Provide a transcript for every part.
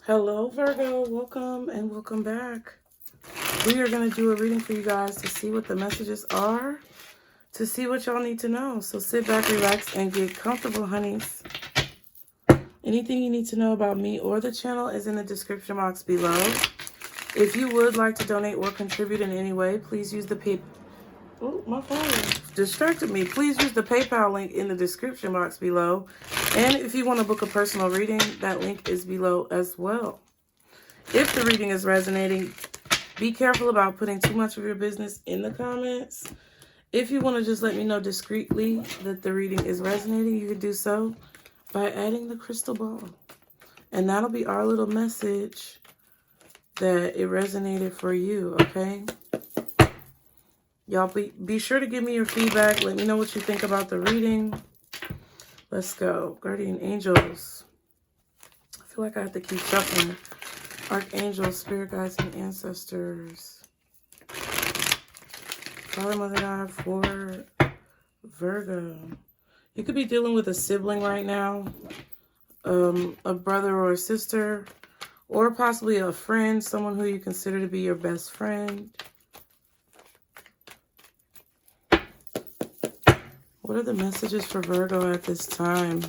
Hello, Virgo. Welcome and welcome back. We are going to do a reading for you guys to see what the messages are, to see what y'all need to know. So sit back, relax, and get comfortable, honeys. Anything you need to know about me or the channel is in the description box below. If you would like to donate or contribute in any way, please use the Oh, my phone distracted me. Please use the PayPal link in the description box below. And if you want to book a personal reading, that link is below as well. If the reading is resonating, be careful about putting too much of your business in the comments. If you want to just let me know discreetly that the reading is resonating, you can do so by adding the crystal ball. And that'll be our little message that it resonated for you, okay? Y'all be sure to give me your feedback. Let me know what you think about the reading. Let's go. Guardian angels. I feel like I have to keep shuffling. Archangels, spirit guides, and ancestors. Father, Mother God for Virgo. You could be dealing with a sibling right now. A brother or a sister. Or possibly a friend. Someone who you consider to be your best friend. What are the messages for Virgo at this time?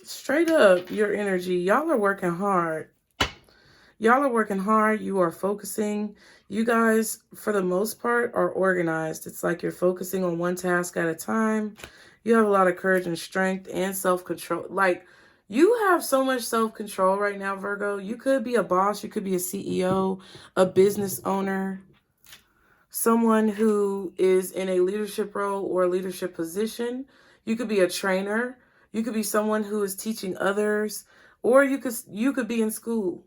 Straight up, your energy. Y'all are working hard. Y'all are working hard. You are focusing. You guys, for the most part, are organized. It's like you're focusing on one task at a time. You have a lot of courage and strength and self-control. Like, you have so much self-control right now, Virgo. You could be a boss. You could be a CEO, a business owner. Someone who is in a leadership role or a leadership position. You could be a trainer. You could be someone who is teaching others, or you could be in school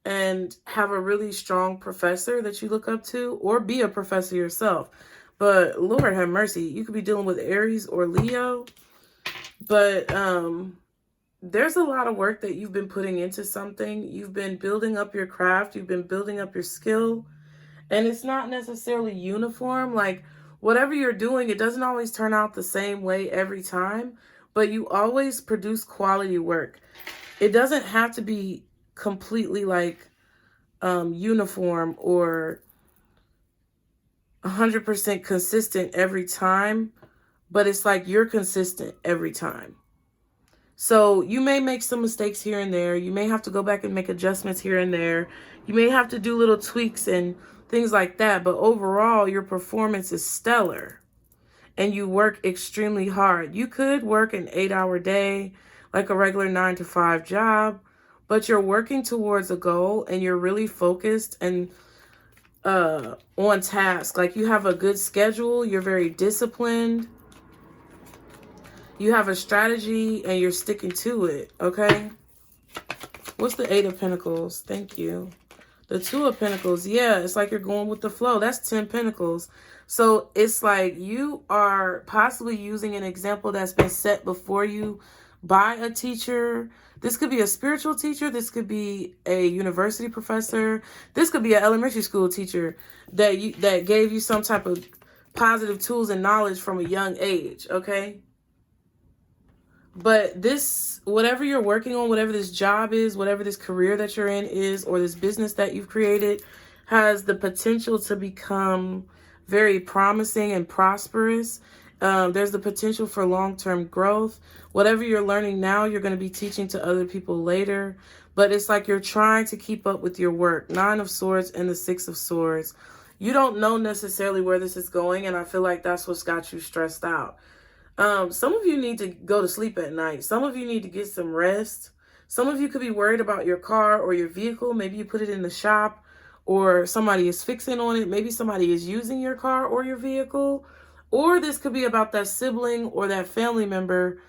and have a really strong professor that you look up to, or be a professor yourself. But Lord have mercy, you could be dealing with Aries or Leo. But there's a lot of work that you've been putting into something. You've been building up your craft. You've been building up your skill. And it's not necessarily uniform. Like, whatever you're doing, it doesn't always turn out the same way every time. But you always produce quality work. It doesn't have to be completely like uniform or 100% consistent every time. But it's like you're consistent every time. So you may make some mistakes here and there. You may have to go back and make adjustments here and there. You may have to do little tweaks and things like that. But overall, your performance is stellar. And you work extremely hard. You could work an 8-hour day, like a regular 9-to-5 job. But you're working towards a goal and you're really focused and on task. Like, you have a good schedule. You're very disciplined. You have a strategy and you're sticking to it, okay? What's the 8 of Pentacles? Thank you. The 2 of Pentacles, yeah, it's like you're going with the flow. That's 10 Pentacles. So it's like you are possibly using an example that's been set before you by a teacher. This could be a spiritual teacher. This could be a university professor. This could be an elementary school teacher that gave you some type of positive tools and knowledge from a young age, okay? But this, whatever you're working on, whatever this job is, whatever this career that you're in is, or this business that you've created, has the potential to become very promising and prosperous. There's the potential for long-term growth. Whatever you're learning now, you're going to be teaching to other people later. But it's like you're trying to keep up with your work. 9 of Swords and the 6 of Swords. You don't know necessarily where this is going, and I feel like that's what's got you stressed out. Some of you need to go to sleep at night. Some of you need to get some rest. Some of you could be worried about your car or your vehicle. Maybe you put it in the shop or somebody is fixing on it. Maybe somebody is using your car or your vehicle. Or this could be about that sibling or that family member.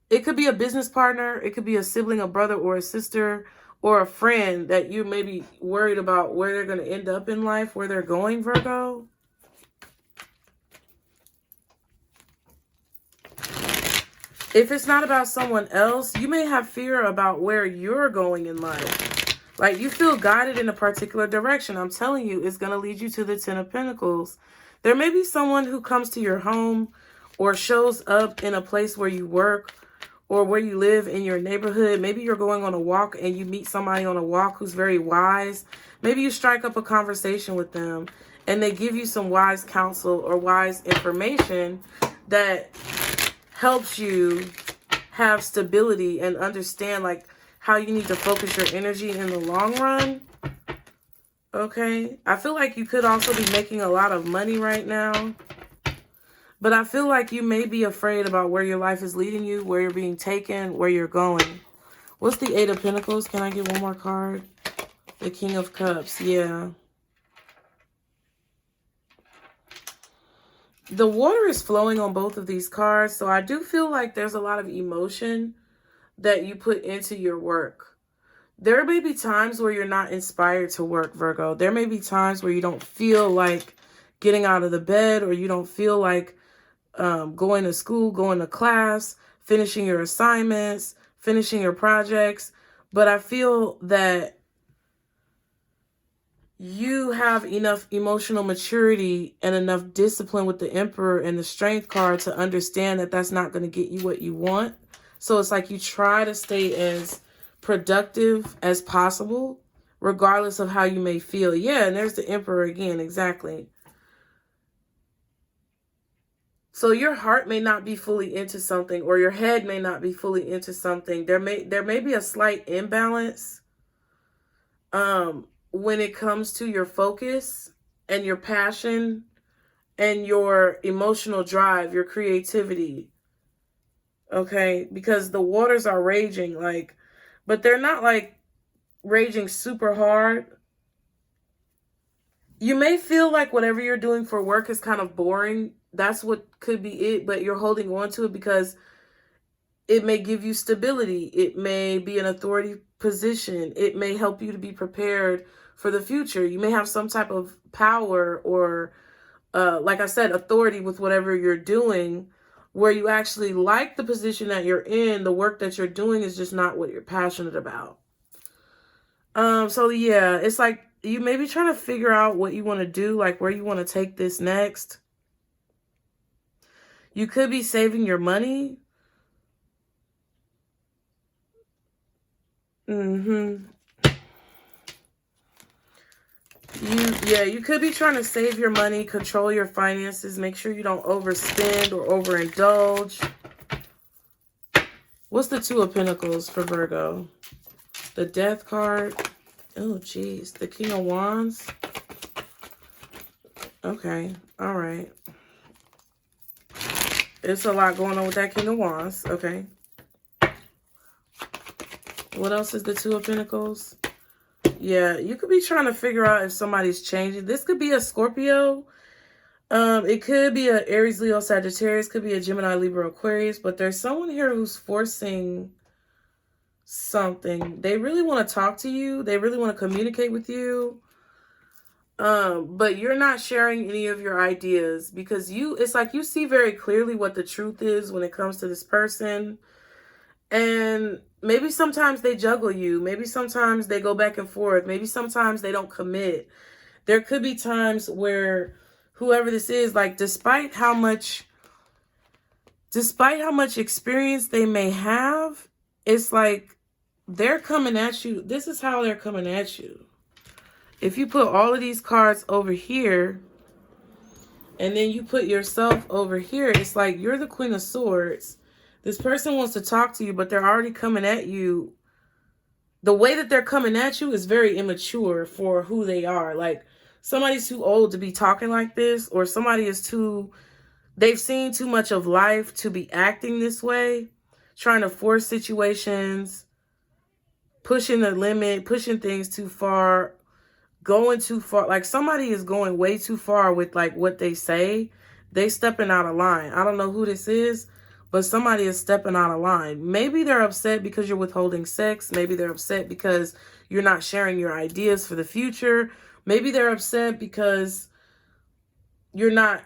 It could be a business partner. It could be a sibling, a brother or a sister, or a friend that you may be worried about where they're going to end up in life, where they're going, Virgo. If it's not about someone else, you may have fear about where you're going in life. Like, you feel guided in a particular direction. I'm telling you, it's going to lead you to the 10 of Pentacles. There may be someone who comes to your home or shows up in a place where you work or where you live in your neighborhood. Maybe you're going on a walk and you meet somebody on a walk who's very wise. Maybe you strike up a conversation with them and they give you some wise counsel or wise information that helps you have stability and understand like how you need to focus your energy in the long run. Okay, I feel like you could also be making a lot of money right now. But I feel like you may be afraid about where your life is leading you, where you're being taken, where you're going. What's the Eight of Pentacles? Can I get one more card? The King of Cups. Yeah. The water is flowing on both of these cards. So I do feel like there's a lot of emotion that you put into your work. There may be times where you're not inspired to work, Virgo. There may be times where you don't feel like getting out of the bed, or you don't feel like going to school, going to class, finishing your assignments, finishing your projects. But I feel that you have enough emotional maturity and enough discipline with the Emperor and the Strength card to understand that that's not going to get you what you want. So it's like you try to stay as productive as possible, regardless of how you may feel. Yeah, and there's the Emperor again, exactly. So your heart may not be fully into something, or your head may not be fully into something. There may be a slight imbalance when it comes to your focus and your passion and your emotional drive, your creativity. Okay, because the waters are raging, like, but they're not like raging super hard. You may feel like whatever you're doing for work is kind of boring. That's what could be it, but you're holding on to it because it may give you stability. It may be an authority position. It may help you to be prepared for the future. You may have some type of power or, like I said, authority with whatever you're doing, where you actually like the position that you're in. The work that you're doing is just not what you're passionate about. So yeah, it's like you may be trying to figure out what you want to do, like where you want to take this next. You could be saving your money. You could be trying to save your money, control your finances, make sure you don't overspend or overindulge. What's the Two of Pentacles for Virgo? The Death card. Oh, geez. The King of Wands. Okay. All right. It's a lot going on with that King of Wands. Okay. What else is the Two of Pentacles? Yeah, you could be trying to figure out if somebody's changing. This could be a Scorpio. It could be an Aries, Leo, Sagittarius. Could be a Gemini, Libra, Aquarius. But there's someone here who's forcing something. They really want to talk to you. They really want to communicate with you. But you're not sharing any of your ideas because it's like you see very clearly what the truth is when it comes to this person. And maybe sometimes they juggle you. Maybe sometimes they go back and forth. Maybe sometimes they don't commit. There could be times where whoever this is, like, despite how much experience they may have, it's like they're coming at you. This is how they're coming at you. If you put all of these cards over here and then you put yourself over here, it's like you're the Queen of Swords. This person wants to talk to you, but they're already coming at you. The way that they're coming at you is very immature for who they are. Like, somebody's too old to be talking like this, or somebody is they've seen too much of life to be acting this way, trying to force situations, pushing the limit, pushing things too far, going too far. Like, somebody is going way too far with like what they say. They stepping out of line. I don't know who this is, but somebody is stepping out of line. Maybe they're upset because you're withholding sex. Maybe they're upset because you're not sharing your ideas for the future. Maybe they're upset because you're not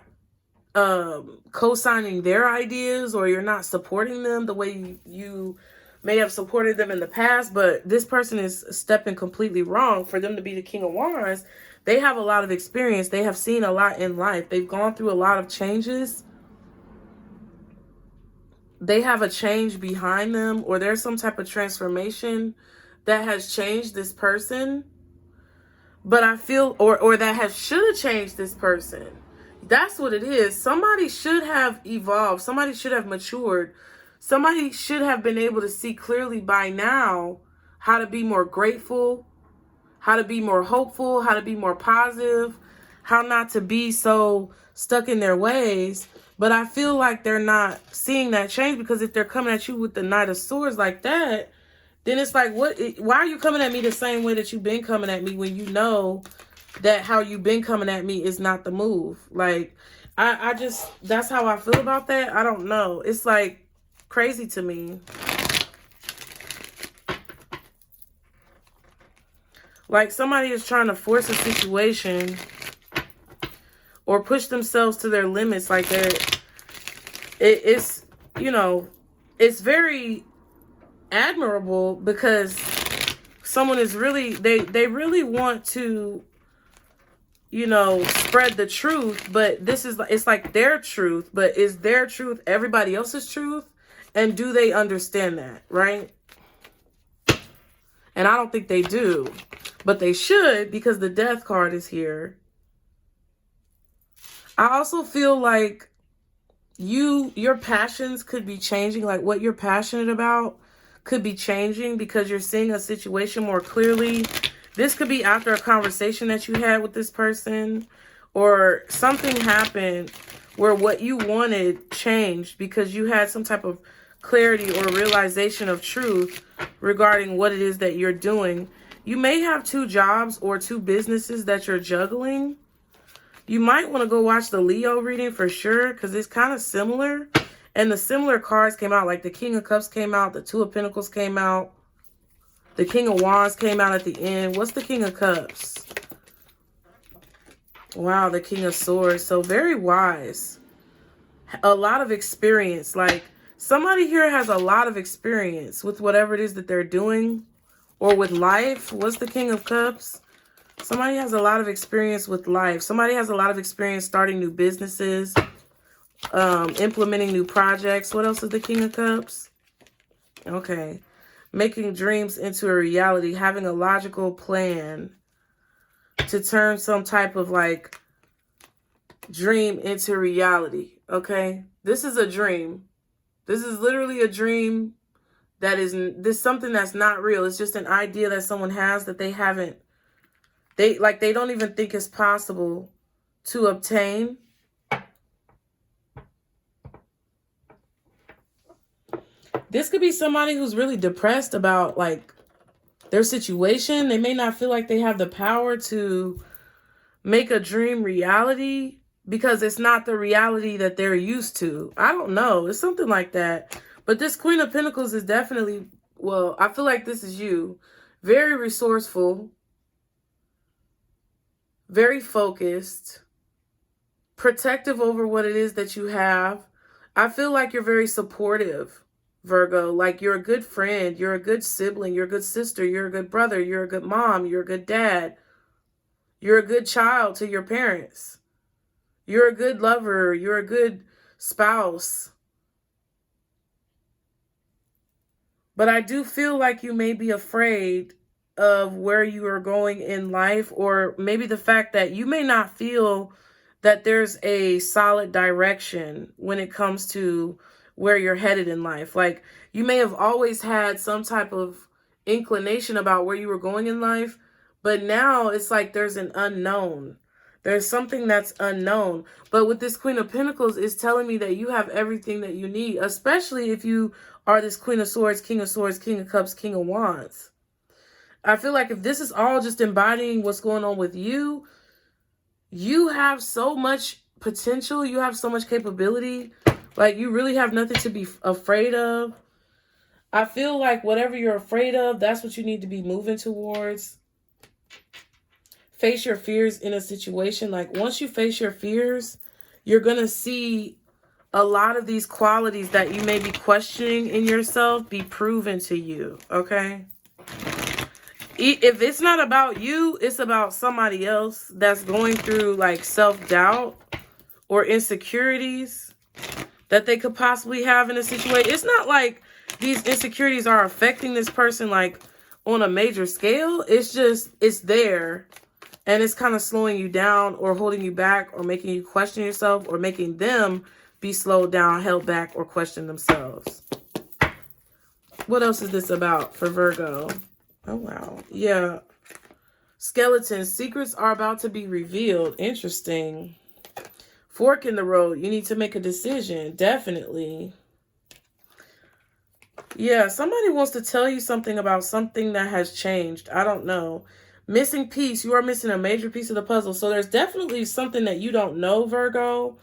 co-signing their ideas, or you're not supporting them the way you may have supported them in the past. But this person is stepping completely wrong. For them to be the King of Wands, they have a lot of experience. They have seen a lot in life. They've gone through a lot of changes. they have a change behind them, or there's some type of transformation that has changed this person. But I feel, or that should have changed this person. That's what it is. Somebody should have evolved. Somebody should have matured. Somebody should have been able to see clearly by now how to be more grateful, how to be more hopeful, how to be more positive, how not to be so stuck in their ways. But I feel like they're not seeing that change, because if they're coming at you with the Knight of Swords like that, then it's like, why are you coming at me the same way that you've been coming at me, when you know that how you've been coming at me is not the move? Like, I just, that's how I feel about that. I don't know. It's like crazy to me. Like somebody is trying to force a situation or push themselves to their limits. Like it's, you know, it's very admirable, because someone is really, they really want to, you know, spread the truth, but this is, it's like their truth, but is their truth everybody else's truth? And do they understand that, right? And I don't think they do, but they should, because the Death card is here. I also feel like your passions could be changing, like what you're passionate about could be changing, because you're seeing a situation more clearly. This could be after a conversation that you had with this person, or something happened where what you wanted changed because you had some type of clarity or realization of truth regarding what it is that you're doing. You may have 2 jobs or 2 businesses that you're juggling. You might want to go watch the Leo reading for sure, because it's kind of similar. And the similar cards came out, like the King of Cups came out, the 2 of Pentacles came out, the King of Wands came out at the end. What's the King of Cups? Wow, the King of Swords. So very wise. A lot of experience. Like somebody here has a lot of experience with whatever it is that they're doing, or with life. What's the King of Cups? Somebody has a lot of experience with life. Somebody has a lot of experience starting new businesses, implementing new projects. What else is the King of Cups? Okay. Making dreams into a reality, having a logical plan to turn some type of like dream into reality. Okay. This is a dream. This is literally a dream that is something that's not real. It's just an idea that someone has that they haven't, they don't even think it's possible to obtain. This could be somebody who's really depressed about like their situation. They may not feel like they have the power to make a dream reality because it's not the reality that they're used to. I don't know. It's something like that. But this Queen of Pentacles is definitely, well, I feel like this is you. Very resourceful. Very focused. Protective over what it is that you have. I feel like you're very supportive, Virgo. Like you're a good friend. You're a good sibling. You're a good sister. You're a good brother. You're a good mom. You're a good dad. You're a good child to your parents. You're a good lover. You're a good spouse. But I do feel like you may be afraid of where you are going in life, or maybe the fact that you may not feel that there's a solid direction when it comes to where you're headed in life. Like you may have always had some type of inclination about where you were going in life, but now it's like there's an unknown. There's something that's unknown. But with this Queen of Pentacles, it's telling me that you have everything that you need, especially if you are this Queen of Swords, King of Swords, King of Cups, King of Wands. I feel like if this is all just embodying what's going on with you, you have so much potential. You have so much capability. Like you really have nothing to be afraid of. I feel like whatever you're afraid of, that's what you need to be moving towards. Face your fears in a situation. Like once you face your fears, you're going to see a lot of these qualities that you may be questioning in yourself be proven to you. Okay. If it's not about you, it's about somebody else that's going through like self-doubt or insecurities that they could possibly have in a situation. It's not like these insecurities are affecting this person like on a major scale. It's just, it's there. And it's kind of slowing you down or holding you back or making you question yourself or making them be slowed down, held back, or question themselves. What else is this about for Virgo? Oh, wow. Yeah. Skeletons. Secrets are about to be revealed. Interesting. Fork in the road. You need to make a decision. Definitely. Yeah, somebody wants to tell you something about something that has changed. I don't know. Missing piece. You are missing a major piece of the puzzle. So there's definitely something that you don't know, Virgo,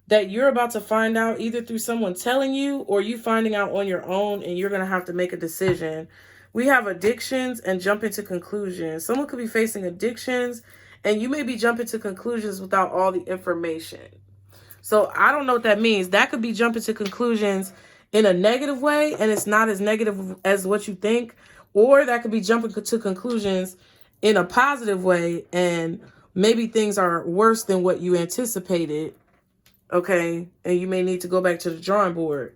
that you're about to find out either through someone telling you or you finding out on your own, and you're going to have to make a decision. We have addictions and jumping to conclusions. Someone could be facing addictions and you may be jumping to conclusions without all the information. So I don't know what that means. That could be jumping to conclusions in a negative way and it's not as negative as what you think. Or that could be jumping to conclusions in a positive way and maybe things are worse than what you anticipated. Okay, and you may need to go back to the drawing board.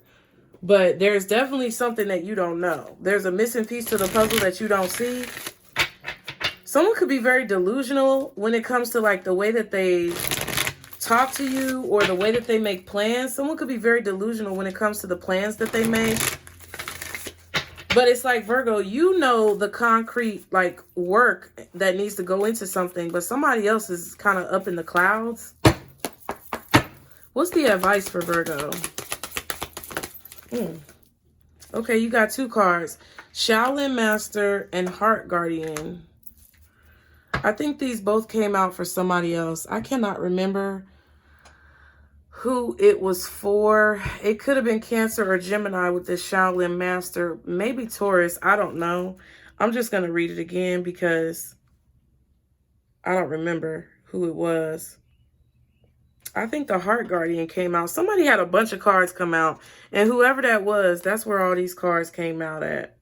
But there's definitely something that you don't know. There's a missing piece to the puzzle that you don't see. Someone could be very delusional when it comes to like the way that they talk to you or the way that they make plans. Someone could be very delusional when it comes to the plans that they make. But it's like, Virgo, you know the concrete like work that needs to go into something, but somebody else is kind of up in the clouds. What's the advice for Virgo? Okay, you got two cards. Shaolin Master and Heart Guardian. I think these both came out for somebody else. I cannot remember who it was for. It could have been Cancer or Gemini with this Shaolin Master. Maybe Taurus. I don't know. I'm just going to read it again because I don't remember who it was. I think the Heart Guardian came out. Somebody had a bunch of cards come out. And whoever that was, that's where all these cards came out at.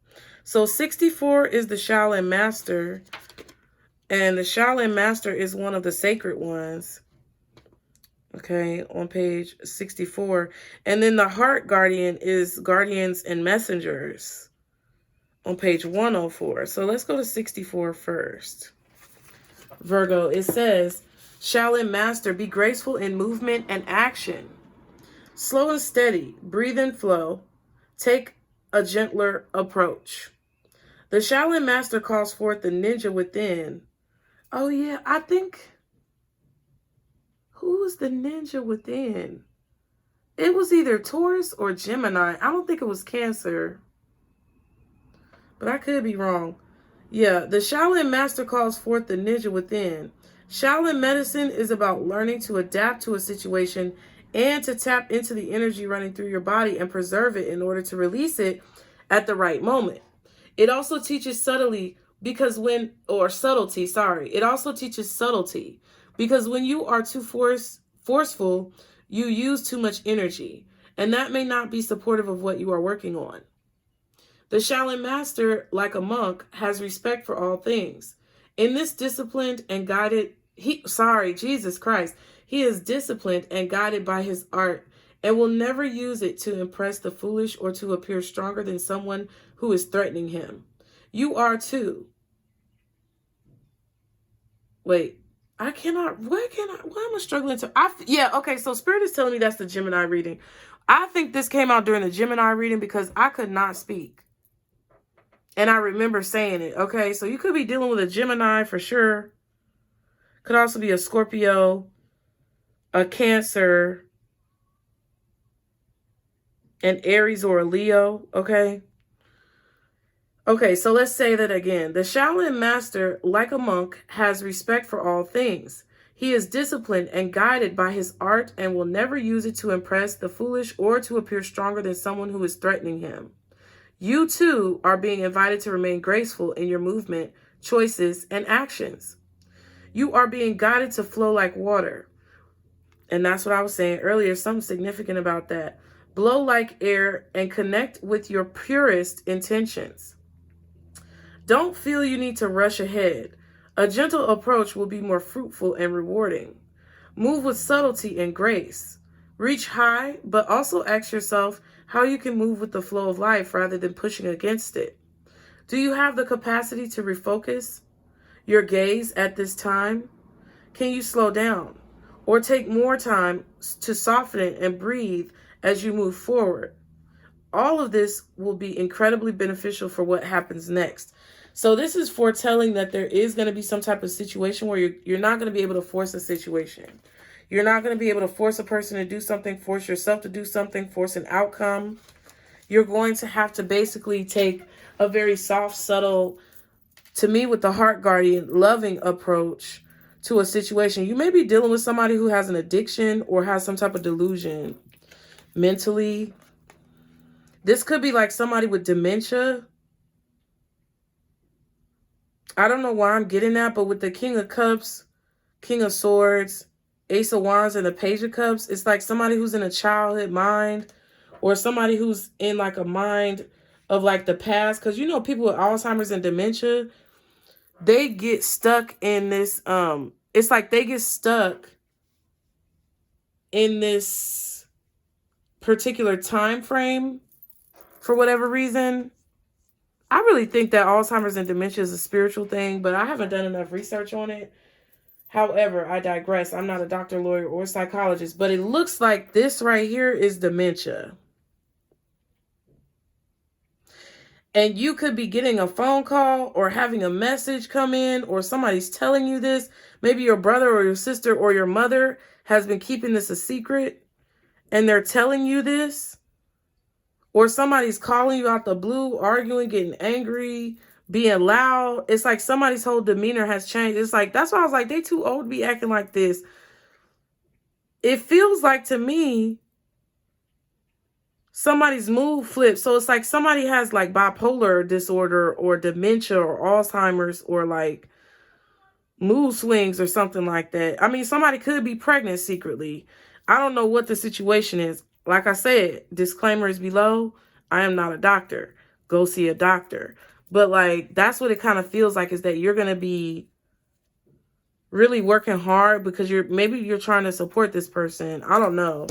So 64 is the Shaolin Master. And the Shaolin Master is one of the sacred ones. Okay, on page 64. And then the Heart Guardian is Guardians and Messengers on page 104. So let's go to 64 first. Virgo, it says, Shaolin Master, be graceful in movement and action. Slow and steady, breathe and flow. Take a gentler approach. The Shaolin Master calls forth the ninja within. Oh yeah, I think, who was the ninja within? It was either Taurus or Gemini. I don't think it was Cancer, but I could be wrong. Yeah, the Shaolin Master calls forth the ninja within. Shaolin medicine is about learning to adapt to a situation and to tap into the energy running through your body and preserve it in order to release it at the right moment. It also teaches subtlety because when, or subtlety, sorry. It also teaches subtlety because when you are too forceful, you use too much energy, and that may not be supportive of what you are working on. The Shaolin Master, like a monk, has respect for all things. In this disciplined and guided, he is disciplined and guided by his art and will never use it to impress the foolish or to appear stronger than someone who is threatening him. You are too. Wait, why am I struggling to, yeah, okay, so Spirit is telling me that's the Gemini reading. I think this came out during the Gemini reading because I could not speak. And I remember saying it. Okay, so you could be dealing with a Gemini for sure. Could also be a Scorpio, a Cancer, an Aries, or a Leo. Okay. Okay, so let's say that again. The Shaolin Master, like a monk, has respect for all things. He is disciplined and guided by his art and will never use it to impress the foolish or to appear stronger than someone who is threatening him. You too are being invited to remain graceful in your movement, choices, and actions. You are being guided to flow like water. And that's what I was saying earlier, something significant about that. Blow like air and connect with your purest intentions. Don't feel you need to rush ahead. A gentle approach will be more fruitful and rewarding. Move with subtlety and grace. Reach high, but also ask yourself how you can move with the flow of life rather than pushing against it. Do you have the capacity to refocus your gaze at this time? Can you slow down or take more time to soften it and breathe as you move forward? All of this will be incredibly beneficial for what happens next. So this is foretelling that there is going to be some type of situation where you're not going to be able to force a situation. You're not going to be able to force a person to do something, force yourself to do something, force an outcome. You're going to have to basically take a very soft, subtle, to me with the heart guardian, loving approach to a situation. You may be dealing with somebody who has an addiction or has some type of delusion mentally. This could be like somebody with dementia. I don't know why I'm getting that, but with the King of Cups, King of Swords, Ace of Wands, and the Page of Cups, it's like somebody who's in a childhood mind or somebody who's in like a mind of like the past. Because you know, people with Alzheimer's and dementia, they get stuck in this, it's like they get stuck in this particular time frame for whatever reason. I really think that Alzheimer's and dementia is a spiritual thing, but I haven't done enough research on it. However, I digress. I'm not a doctor, lawyer, or psychologist, but it looks like this right here is dementia. And you could be getting a phone call or having a message come in, or somebody's telling you this. Maybe your brother or your sister or your mother has been keeping this a secret and they're telling you this. Or somebody's calling you out the blue, arguing, getting angry, being loud. It's like somebody's whole demeanor has changed. It's like, that's why I was like, they too old to be acting like this. It feels like to me, somebody's mood flips. So it's like somebody has like bipolar disorder or dementia or Alzheimer's or like mood swings or something like that. I mean, somebody could be pregnant secretly. I don't know what the situation is. Like I said, disclaimer is below. I am not a doctor. Go see a doctor. But like, that's what it kind of feels like, is that you're going to be really working hard because maybe you're trying to support this person. I don't know.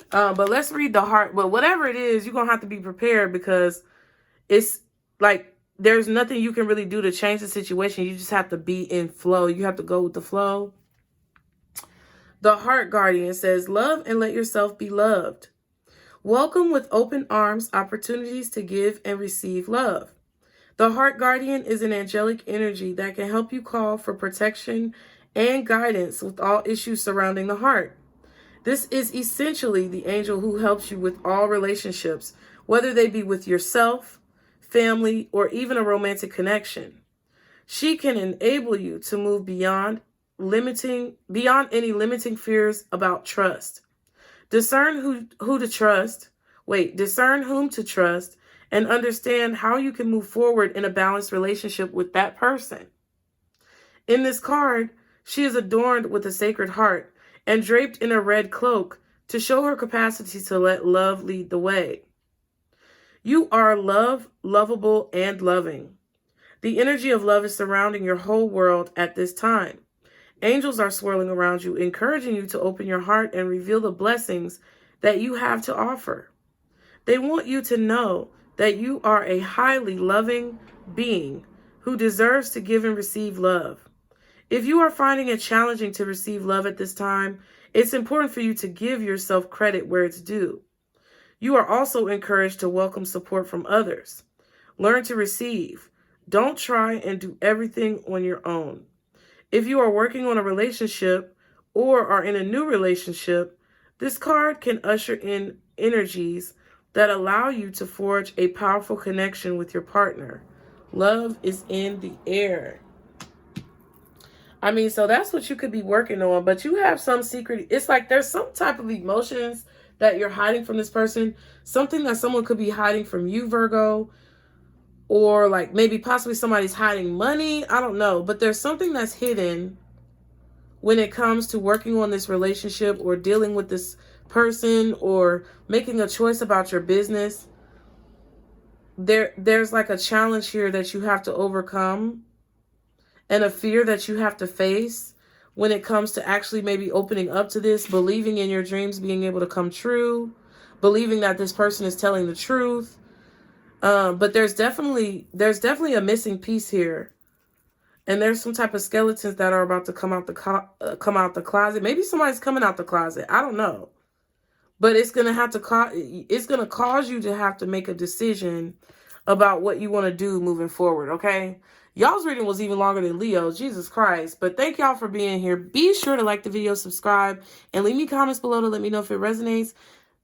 But let's read the heart. But whatever it is, you're going to have to be prepared, because it's like there's nothing you can really do to change the situation. You just have to be in flow. You have to go with the flow. The heart guardian says, love and let yourself be loved. Welcome with open arms opportunities to give and receive love. The heart guardian is an angelic energy that can help you call for protection and guidance with all issues surrounding the heart. This is essentially the angel who helps you with all relationships, whether they be with yourself, family, or even a romantic connection. She can enable you to move beyond any limiting fears about trust. Discern whom to trust, and understand how you can move forward in a balanced relationship with that person. In this card, she is adorned with a sacred heart and draped in a red cloak to show her capacity to let love lead the way. You are lovable, and loving. The energy of love is surrounding your whole world at this time. Angels are swirling around you, encouraging you to open your heart and reveal the blessings that you have to offer. They want you to know that you are a highly loving being who deserves to give and receive love. If you are finding it challenging to receive love at this time, it's important for you to give yourself credit where it's due. You are also encouraged to welcome support from others. Learn to receive. Don't try and do everything on your own. If you are working on a relationship or are in a new relationship, this card can usher in energies that allow you to forge a powerful connection with your partner. Love is in the air. I mean, so that's what you could be working on, but you have some secret. It's like there's some type of emotions that you're hiding from this person, something that someone could be hiding from you, Virgo. Or like maybe possibly somebody's hiding money. I don't know. But there's something that's hidden when it comes to working on this relationship or dealing with this person or making a choice about your business. There's like a challenge here that you have to overcome and a fear that you have to face when it comes to actually maybe opening up to this, believing in your dreams being able to come true, believing that this person is telling the truth. But there's definitely a missing piece here. And there's some type of skeletons that are about to come out the closet. Maybe somebody's coming out the closet. I don't know. But it's going to cause you to have to make a decision about what you want to do moving forward, okay? Y'all's reading was even longer than Leo's. Jesus Christ. But thank y'all for being here. Be sure to like the video, subscribe, and leave me comments below to let me know if it resonates.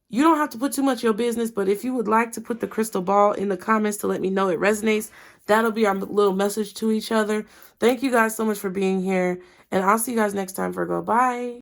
You don't have to put too much of your business, but if you would like to put the crystal ball in the comments to let me know it resonates, that'll be our little message to each other. Thank you guys so much for being here, and I'll see you guys next time, Virgo. Bye.